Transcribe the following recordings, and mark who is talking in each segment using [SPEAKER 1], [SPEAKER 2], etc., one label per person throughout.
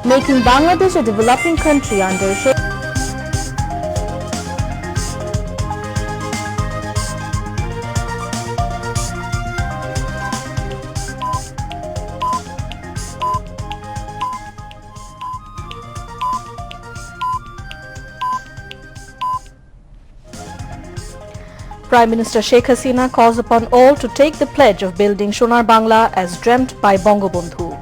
[SPEAKER 1] making Bangladesh a developing country under Sheikh Prime Minister Sheikh Hasina calls upon all to take the pledge of building Sonar Bangla as dreamt by Bangabandhu.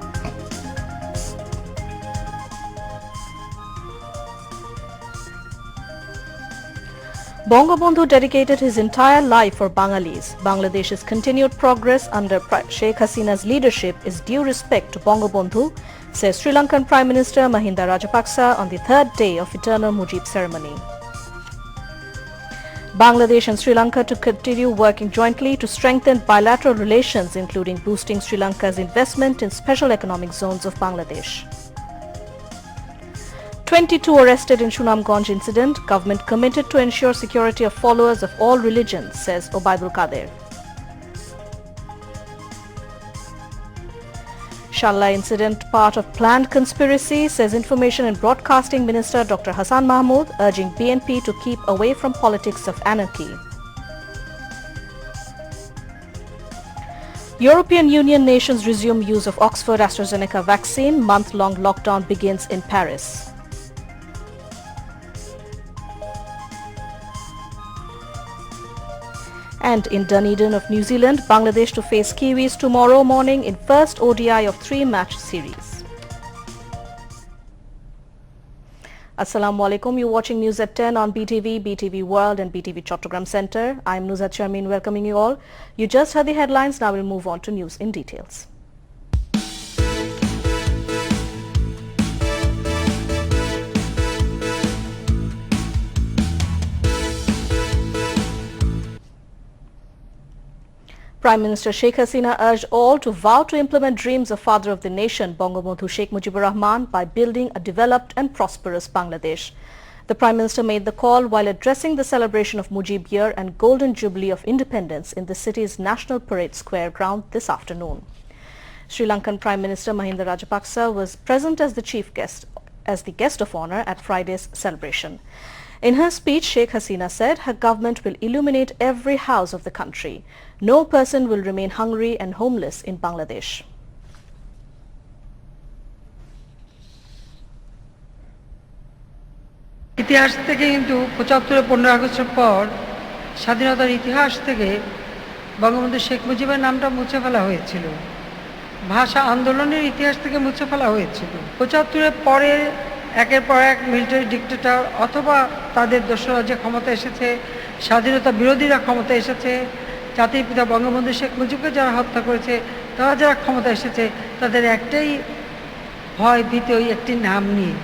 [SPEAKER 1] Bangabandhu dedicated his entire life for Bangalis. Bangladesh's continued progress under Sheikh Hasina's leadership is due respect to Bangabandhu, says Sri Lankan Prime Minister Mahinda Rajapaksa on the third day of Eternal Mujib ceremony. Bangladesh and Sri Lanka to continue working jointly to strengthen bilateral relations, including boosting Sri Lanka's investment in special economic zones of Bangladesh. 22 arrested in Sunamganj incident. Government committed to ensure security of followers of all religions, says Obaidul Kader. Shalla incident part of planned conspiracy, says Information and Broadcasting Minister Dr. Hassan Mahmood, urging BNP to keep away from politics of anarchy. European Union nations resume use of Oxford AstraZeneca vaccine. Month-long lockdown begins in Paris. And in Dunedin of New Zealand, Bangladesh to face Kiwis tomorrow morning in first ODI of 3-match series. Assalamu alaikum. You're watching News at 10 on BTV, BTV World and BTV Chattogram Center. I'm Nuzhat Sharmin welcoming you all. You just heard the headlines. Now we'll move on to news in details. Prime Minister Sheikh Hasina urged all to vow to implement dreams of Father of the Nation, Bangabandhu Sheikh Mujibur Rahman, by building a developed and prosperous Bangladesh. The Prime Minister made the call while addressing the celebration of Mujib Year and Golden Jubilee of Independence in the city's National Parade Square ground this afternoon. Sri Lankan Prime Minister Mahinda Rajapaksa was present as the guest of honor at Friday's celebration. In her speech, Sheikh Hasina said her government will illuminate every house of the country. No person will remain hungry and homeless in Bangladesh.
[SPEAKER 2] ইতিহাস থেকে কিন্তু ৭৫-১৫ আগস্টের পর স্বাধীনতার ইতিহাস থেকে বঙ্গবন্ধু শেখ মুজিবের নামটা মুছে ফেলা হয়েছিল। ভাষা আন্দোলনের ইতিহাস থেকে মুছে ফেলা হয়েছিল। ৭৫-এর পরে একের পর এক মিলিটারি ডিক্টেটর অথবা তাদের দোসররা যে ক্ষমতা এসেছে, স্বাধীনতা বিরোধীরা ক্ষমতা এসেছে, জাতির পিতা বঙ্গবন্ধু শেখ মুজিবকে যারা হত্যা করেছে, তারা যারা ক্ষমতা এসেছে, তাদের একটাই ভয় ভীতি, ওই একটি নাম নিয়ে।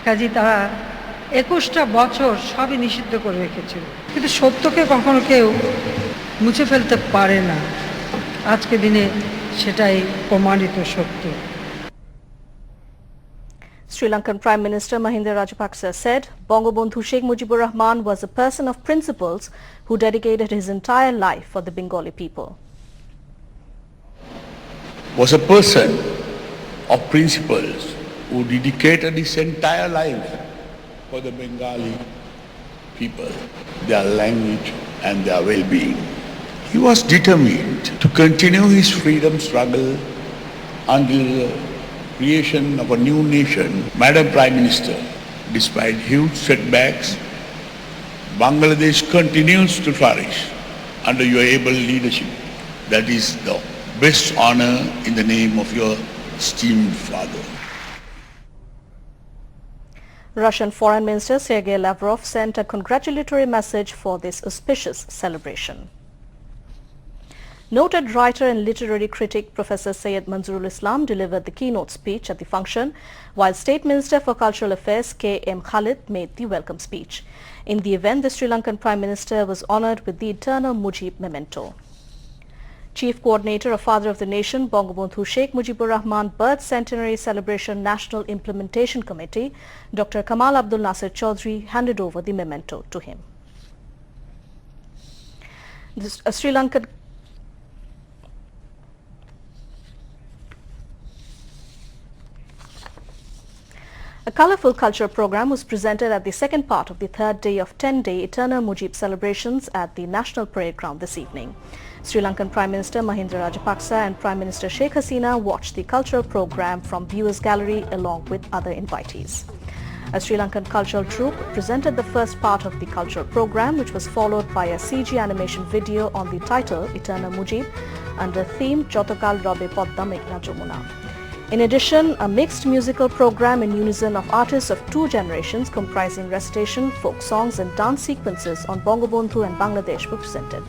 [SPEAKER 2] কাজেই তারা ২১টা বছর সবই নিষিদ্ধ করে রেখেছিল। কিন্তু সত্যকে কখনো কেউ মুছে ফেলতে পারে না। আজকে দিনে সেটাই প্রমাণিত সত্য।
[SPEAKER 1] Sri Lankan Prime Minister Mahinda Rajapaksa said Bangabandhu Sheikh Mujibur Rahman was a person of principles who dedicated his entire life for the Bengali people.
[SPEAKER 3] Was a person of principles who dedicated his entire life for the Bengali people, their language and their well-being. He was determined to continue his freedom struggle until the creation of a new nation. Madam Prime Minister, despite huge setbacks, Bangladesh continues to flourish under your able leadership. That is the best honor in the name of your esteemed father.
[SPEAKER 1] Russian Foreign Minister Sergei Lavrov sent a congratulatory message for this auspicious celebration. Noted writer and literary critic Professor Syed Manzurul Islam delivered the keynote speech at the function, while State Minister for Cultural Affairs K.M. Khalid made the welcome speech. In the event, the Sri Lankan Prime Minister was honoured with the Eternal Mujib memento. Chief Coordinator of Father of the Nation, Bangabandhu Sheikh Mujibur Rahman Birth Centenary Celebration National Implementation Committee, Dr. Kamal Abdul Nasir Chaudhry handed over the memento to him. A Sri Lankan A colourful culture program was presented at the second part of the third day of 10-day Eterna Mujib celebrations at the National Parade Ground this evening. Sri Lankan Prime Minister Mahinda Rajapaksa and Prime Minister Sheikh Hasina watched the cultural program from viewers' gallery along with other invitees. A Sri Lankan cultural troupe presented the first part of the cultural program, which was followed by a CG animation video on the title Eterna Mujib under theme Jotokal Robe Podda Meghna Jomuna. In addition, a mixed musical program in unison of artists of two generations comprising recitation, folk songs and dance sequences on Bangabandhu and Bangladesh were presented.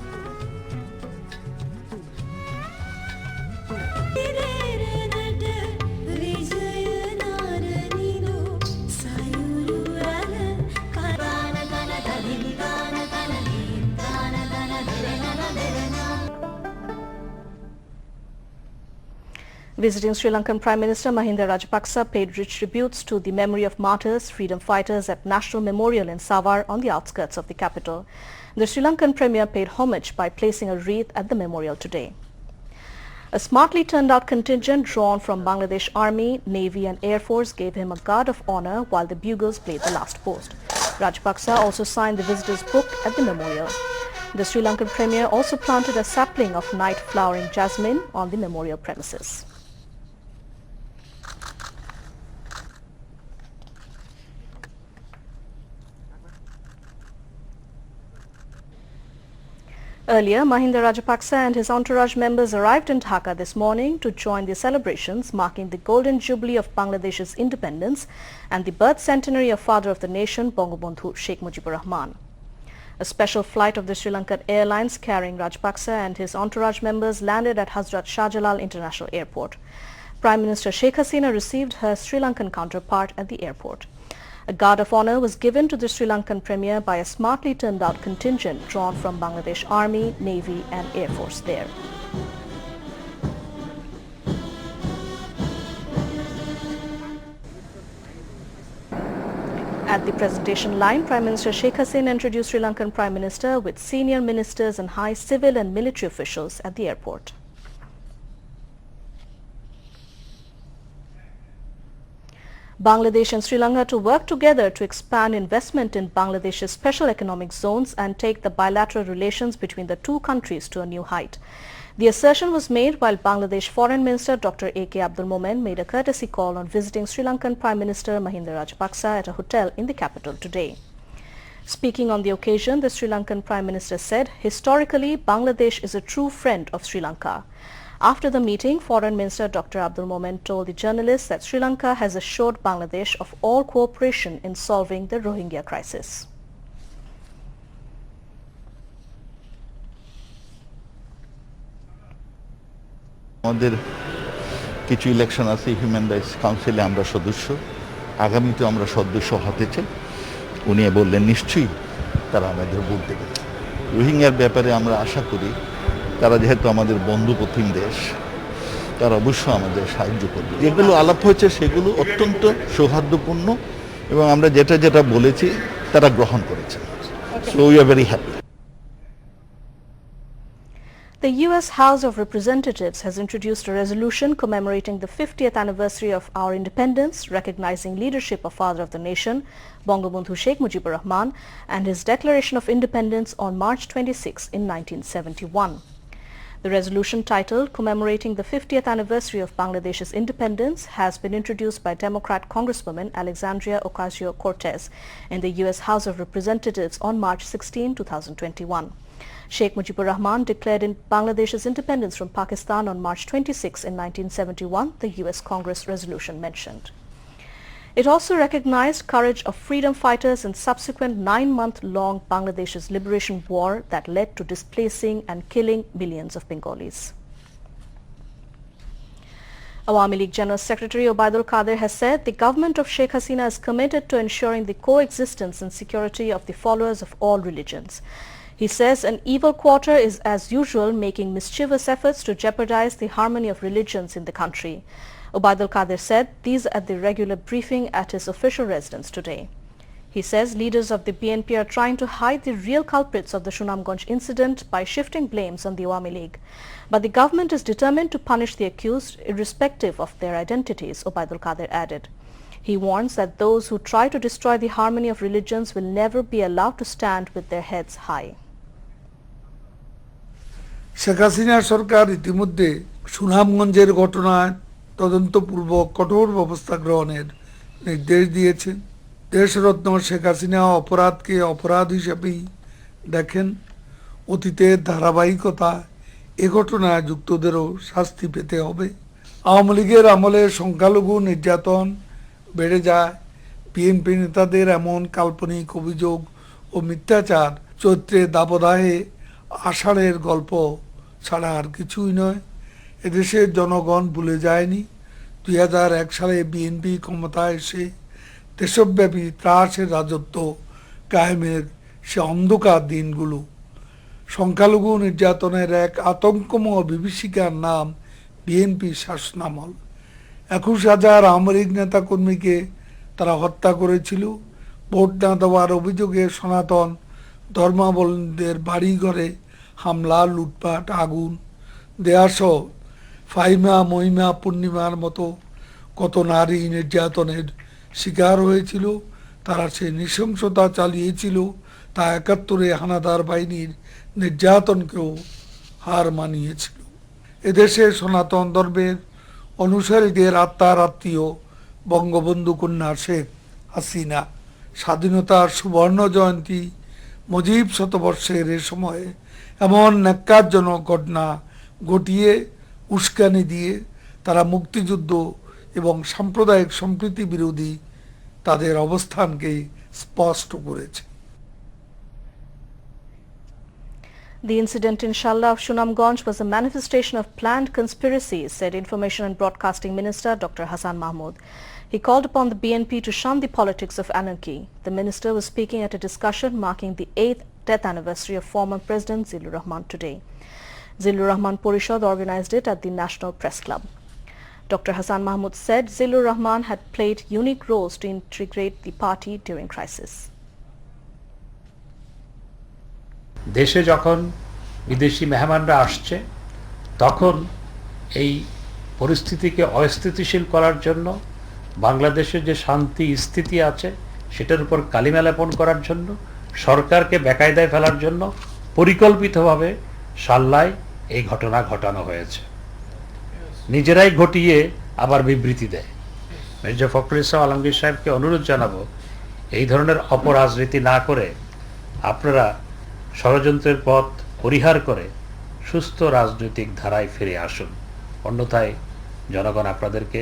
[SPEAKER 1] Visiting Sri Lankan Prime Minister Mahinda Rajapaksa paid rich tributes to the memory of martyrs, freedom fighters at National Memorial in Savar on the outskirts of the capital. The Sri Lankan Premier paid homage by placing a wreath at the memorial today. A smartly turned out contingent drawn from Bangladesh Army, Navy and Air Force gave him a guard of honour while the bugles played the last post. Rajapaksa also signed the visitors' book at the memorial. The Sri Lankan Premier also planted a sapling of night flowering jasmine on the memorial premises. Earlier, Mahinda Rajapaksa and his entourage members arrived in Dhaka this morning to join the celebrations marking the Golden Jubilee of Bangladesh's independence and the birth centenary of Father of the Nation, Bangabandhu Sheikh Mujibur Rahman. A special flight of the Sri Lankan Airlines carrying Rajapaksa and his entourage members landed at Hazrat Shah Jalal International Airport. Prime Minister Sheikh Hasina received her Sri Lankan counterpart at the airport. A guard of honour was given to the Sri Lankan Premier by a smartly turned out contingent drawn from Bangladesh Army, Navy and Air Force there. At the presentation line, Prime Minister Sheikh Hasina introduced Sri Lankan Prime Minister with senior ministers and high civil and military officials at the airport. Bangladesh and Sri Lanka to work together to expand investment in Bangladesh's special economic zones and take the bilateral relations between the two countries to a new height. The assertion was made while Bangladesh Foreign Minister Dr. A.K. Abdul Momen made a courtesy call on visiting Sri Lankan Prime Minister Mahinda Rajapaksa at a hotel in the capital today. Speaking on the occasion, the Sri Lankan Prime Minister said, "Historically, Bangladesh is a true friend of Sri Lanka." After the meeting, Foreign Minister Dr. Abdul Momen told the journalists that Sri Lanka has assured Bangladesh of all cooperation in solving the Rohingya crisis.
[SPEAKER 4] আমাদের কিছু election আছে human rights কাউন্সিলে আমরা সদস্য আগামীতে আমরা সদস্য হতে চাই উনি বললেন নিশ্চয়ই তারা আমাদের ভোট দেবে রোহিঙ্গার ব্যাপারে আমরা আশা করি তারা যেহেতু আমাদের বন্ধুপ্রতিম দেশ তারা অবশ্যই আমাদের সাহায্য করবে যেগুলো আলাপ হয়েছে সেগুলো অত্যন্ত সৌহার্দ্যপূর্ণ এবং আমরা যেটা যেটা বলেছি তারা গ্রহণ করেছে so we are very happy
[SPEAKER 1] The U.S. House of Representatives has introduced a resolution commemorating the 50th anniversary of our independence, recognizing leadership of Father of the Nation, Bangabandhu Sheikh Mujibur Rahman, and his declaration of independence on March 26 in 1971. The resolution titled Commemorating the 50th Anniversary of Bangladesh's Independence has been introduced by Democrat Congresswoman Alexandria Ocasio-Cortez in the U.S. House of Representatives on March 16, 2021. Sheikh Mujibur Rahman declared in Bangladesh's independence from Pakistan on March 26 in 1971, the U.S. Congress resolution mentioned. It also recognized courage of freedom fighters in subsequent 9-month-long Bangladesh's liberation war that led to displacing and killing millions of Bengalis. Awami League General Secretary Obaidul Qadir has said the government of Sheikh Hasina is committed to ensuring the coexistence and security of the followers of all religions. He says an evil quarter is as usual making mischievous efforts to jeopardize the harmony of religions in the country. Obaidul Qadir said these at the regular briefing at his official residence today. He says leaders of the BNP are trying to hide the real culprits of the Sunamganj incident by shifting blames on the Awami League. But the government is determined to punish the accused irrespective of their identities, Obaidul Qadir added. He warns that those who try to destroy the harmony of religions will never be allowed to stand with their heads high.
[SPEAKER 5] Sheikh Hasina সরকার ইতিমধ্যে সুনামগঞ্জের ঘটনায় তদন্তপূর্বক কঠোর ব্যবস্থা গ্রহণের নির্দেশ দিয়েছেন। দেশরত্ন শেখ হাসিনা অপরাধকে অপরাধ হিসেবেই দেখেন। অতীতের ধারাবাহিকতা এ ঘটনায় যুক্তদেরও শাস্তি পেতে হবে। আওয়ামী লীগের আমলে সংখ্যালঘু নির্যাতন বেড়ে যায়। বিএনপি নেতাদের এমন কাল্পনিক অভিযোগ ও মিথ্যাচার চৈত্রের দাবদাহে আষাঢ়ের গল্প ছাড়া আর কিছুই নয়। এদেশের জনগণ ভুলে যায়নি 2001 সালে বিএনপি ক্ষমতায় এসে দেশব্যাপী ত্রাসের রাজত্ব কায়েমের সে অন্ধকার দিনগুলো। সংখ্যালঘু নির্যাতনের এক আতঙ্কময় বিভীষিকার নাম বিএনপি শাসনামল। 21,000 আওয়ামী লীগ নেতাকর্মীকে তারা হত্যা করেছিল। ভোট না দেওয়ার অভিযোগে সনাতন ধর্মাবলম্বীদের বাড়িঘরে হামলা, লুটপাট, আগুন দেয়াসহ ফাহিমা, মহিমা, পূর্ণিমার মতো কত নারী নির্যাতনের শিকার হয়েছিল। তারা সে নৃশংসতা চালিয়েছিল তা 71-এ হানাদার বাহিনীর নির্যাতনকেও হার মানিয়েছিল। এদেশে সনাতন ধর্মের অনুসারীদের আত্মার আত্মীয় বঙ্গবন্ধু কন্যা শেখ হাসিনা স্বাধীনতার সুবর্ণ জয়ন্তী মুজিব শতবর্ষের এ সময়ে এমন ন্যাক্কারজনক ঘটনা ঘটিয়ে উস্কানি দিয়ে তারা মুক্তিযুদ্ধ এবং সাম্প্রদায়িক সম্প্রীতি বিরোধী তাদের অবস্থানকে স্পষ্ট করেছে।
[SPEAKER 1] The incident in Shalla of Sunamganj was a manifestation of planned conspiracy, said Information and Broadcasting Minister Dr. Hasan Mahmud. He called upon the BNP to shun the politics of anarchy. The minister was speaking at a discussion marking the 8th death anniversary of former President Zillur Rahman today. Zillur Rahman Porishad organized it at the National Press Club. Dr. Hasan Mahmud said Zillur Rahman had played unique roles to integrate the party during crisis.
[SPEAKER 6] দেশে যখন বিদেশি মেহমানরা আসছে তখন এই পরিস্থিতিকে অস্থিতিশীল করার জন্য, বাংলাদেশের যে শান্তি স্থিতি আছে সেটার উপর কালিমা লেপন করার জন্য, সরকারকে বেকায়দায় ফেলার জন্য পরিকল্পিতভাবে শাল্লায় এই ঘটনা ঘটানো হয়েছে। নিজেরাই ঘটিয়ে আবার বিবৃতি দেয়। মির্জা ফখরুল ইসলাম আলমগীর সাহেবকে অনুরোধ জানাবো, এই ধরনের অপরাজনীতি না করে আপনারা ষড়যন্ত্রের পথ পরিহার করে সুস্থ রাজনৈতিক ধারায় ফিরে আসুন। অন্যথায় জনগণ আপনাদেরকে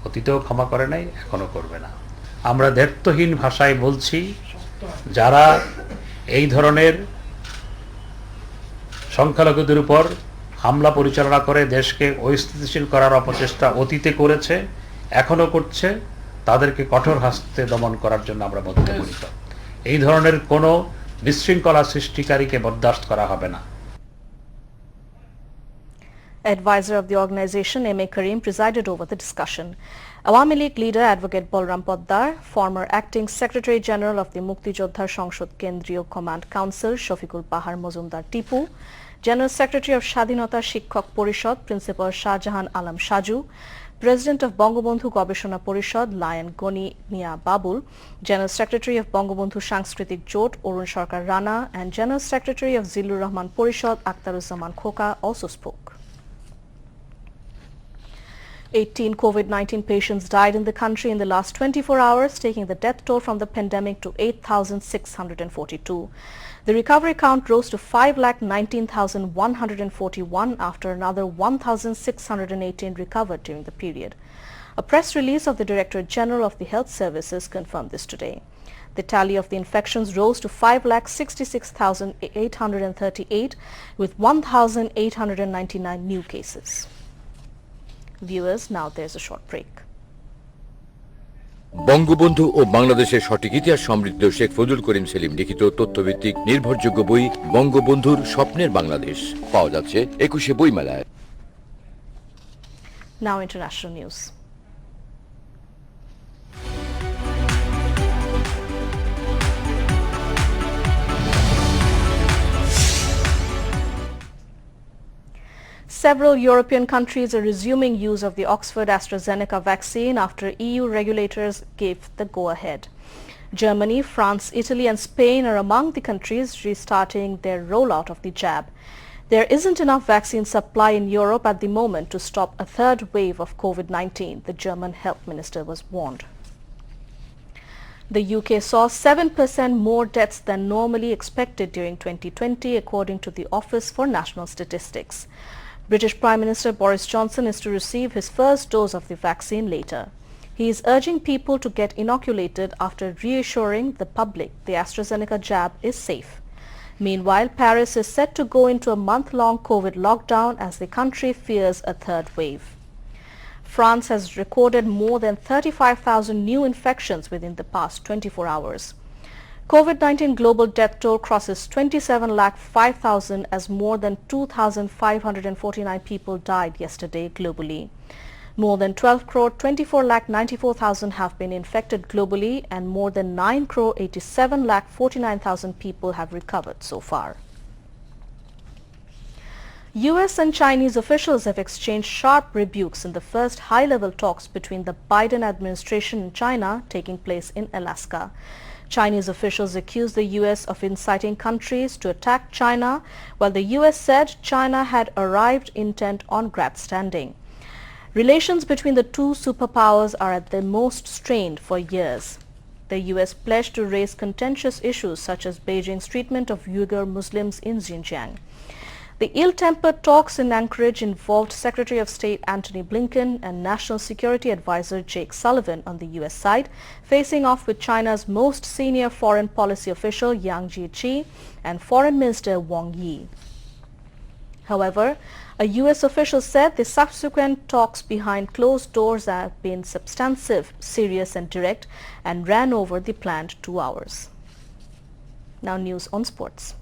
[SPEAKER 6] অতীতেও ক্ষমা করে নাই, এখনো করবে না। আমরা দ্ব্যর্থহীন ভাষায় বলছি, যারা এই ধরনের সংখ্যালঘুদের উপর হামলা পরিচালনা করে দেশকে অস্থিতিশীল করার অপচেষ্টা অতীতে করেছে, এখনো করছে, তাদেরকে কঠোর হস্তে দমন করার জন্য আমরা বদ্ধপরিকর। এই ধরনের কোনো বিশৃঙ্খলা সৃষ্টিকারীকে বরদাস্ত করা হবে না।
[SPEAKER 1] Advisor of the organization, M.A. Karim, presided over the discussion. Awami League leader Advocate Balram Poddar, former acting Secretary General of the Mukti Jodhar Sangshad Kendriyo Command Council, Shafiqul Pahar Mozumdar Tipu, General Secretary of Shadhinota Shikkok Porishad, Principal Shahjahan Alam Shaju, President of Bangabandhu Gobeshona Porishad, Lion Goni Mia Babul, General Secretary of Bangabandhu Sanskritik Jot, Orun Sarkar Rana, and General Secretary of Zillur Rahman Porishad, Akhtaruzzaman Khoka, also spoke. 18 COVID-19 patients died in the country in the last 24 hours, taking the death toll from the pandemic to 8,642. The recovery count rose to 5,19,141 after another 1,618 recovered during the period. A press release of the Director General of the Health Services confirmed this today. The tally of the infections rose to 5,66,838 with 1,899 new cases. Viewers, now there's a short break.
[SPEAKER 7] Bangabandhu ও বাংলাদেশের সঠিক ইতিহাস সমৃদ্ধ শেখ ফজলুল করিম সেলিম লিখিত তথ্যভিত্তিক নির্ভরযোগ্য বই বঙ্গবন্ধুর স্বপ্নের বাংলাদেশ পাওয়া যাচ্ছে 21শে বইমেলায়।
[SPEAKER 1] Now international news. several European countries are resuming use of the Oxford AstraZeneca vaccine after EU regulators gave the go-ahead. Germany, France, Italy and Spain are among the countries restarting their rollout of the jab. There isn't enough vaccine supply in Europe at the moment to stop a third wave of COVID-19, the German health minister was warned. The UK saw 7% more deaths than normally expected during 2020, according to the Office for National Statistics. British Prime Minister Boris Johnson is to receive his first dose of the vaccine later. He is urging people to get inoculated after reassuring the public the AstraZeneca jab is safe. Meanwhile, Paris is set to go into a month-long COVID lockdown as the country fears a third wave. France has recorded more than 35,000 new infections within the past 24 hours. COVID-19 global death toll crosses 27,05,000 as more than 2,549 people died yesterday globally. More than 12,24,94,000 have been infected globally and more than 9,87,49,000 people have recovered so far. US and Chinese officials have exchanged sharp rebukes in the first high-level talks between the Biden administration and China taking place in Alaska. Chinese officials accused the US of inciting countries to attack China, while the US said China had arrived intent on grandstanding. Relations between the two superpowers are at their most strained for years. The US pledged to raise contentious issues such as Beijing's treatment of Uyghur Muslims in Xinjiang. The ill-tempered talks in Anchorage involved Secretary of State Antony Blinken and National Security Advisor Jake Sullivan on the US side, facing off with China's most senior foreign policy official Yang Jiechi and Foreign Minister Wang Yi. However, a US official said the subsequent talks behind closed doors have been substantive, serious and direct and ran over the planned 2 hours. Now news on sports.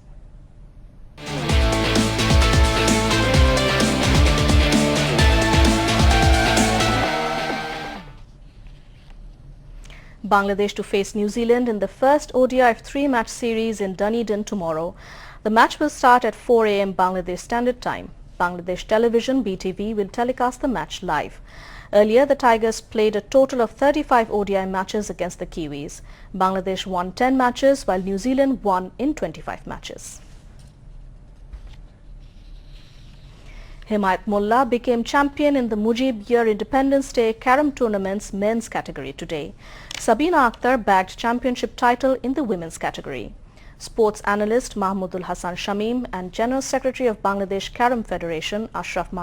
[SPEAKER 1] Bangladesh to face New Zealand in the first ODI 3-match series in Dunedin tomorrow. The match will start at 4 a.m. Bangladesh Standard Time. Bangladesh Television BTV will telecast the match live. Earlier, the Tigers played a total of 35 ODI matches against the Kiwis. Bangladesh won 10 matches while New Zealand won in 25 matches. Himayat Mullah became champion in the Mujib Year Independence Day Carom Tournament's men's category today. Sabina Akhtar bagged championship title in the women's category. Sports analyst Mahmudul Hassan Shamim and General Secretary of Bangladesh Carom Federation Ashraf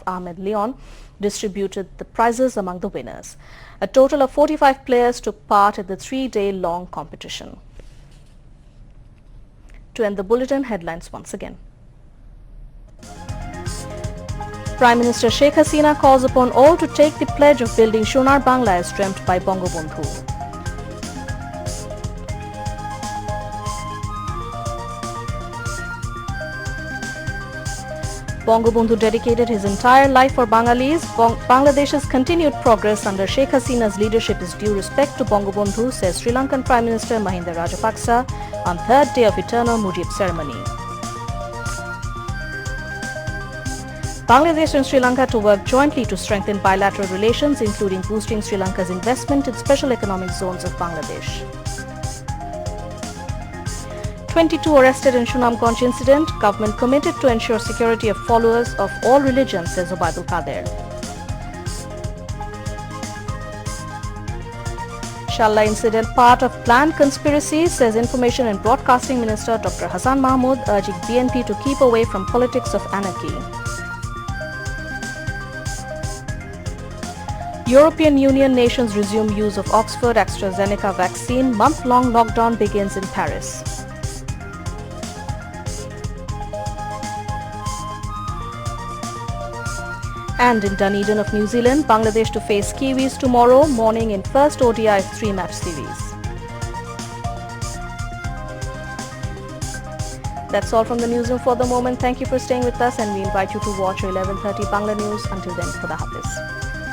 [SPEAKER 1] Ahmed Leon distributed the prizes among the winners. A total of 45 players took part in the 3-day-long competition. To end the bulletin, headlines once again. Prime Minister Sheikh Hasina calls upon all to take the pledge of building Sonar Bangla as dreamt by Bangabandhu. Bangabandhu dedicated his entire life for Bangalis. Bangladesh's continued progress under Sheikh Hasina's leadership is due respect to Bangabandhu, says Sri Lankan Prime Minister Mahinda Rajapaksa on third day of eternal Mujib ceremony. Bangladesh and Sri Lanka to work jointly to strengthen bilateral relations, including boosting Sri Lanka's investment in special economic zones of Bangladesh. 22 arrested in Sunamganj incident. Government committed to ensure security of followers of all religions, says Obaidul Qadir. Shalla incident part of planned conspiracy, says Information and Broadcasting Minister Dr. Hassan Mahmood, urging BNP to keep away from politics of anarchy. European Union nations resume use of Oxford AstraZeneca vaccine. Month-long lockdown begins in Paris. And in Dunedin of New Zealand, Bangladesh to face Kiwis tomorrow morning in first ODI 3-match series. That's all from the newsroom for the moment. Thank you for staying with us and we invite you to watch 11:30 Bangla News. Until then, Khuda Hafiz.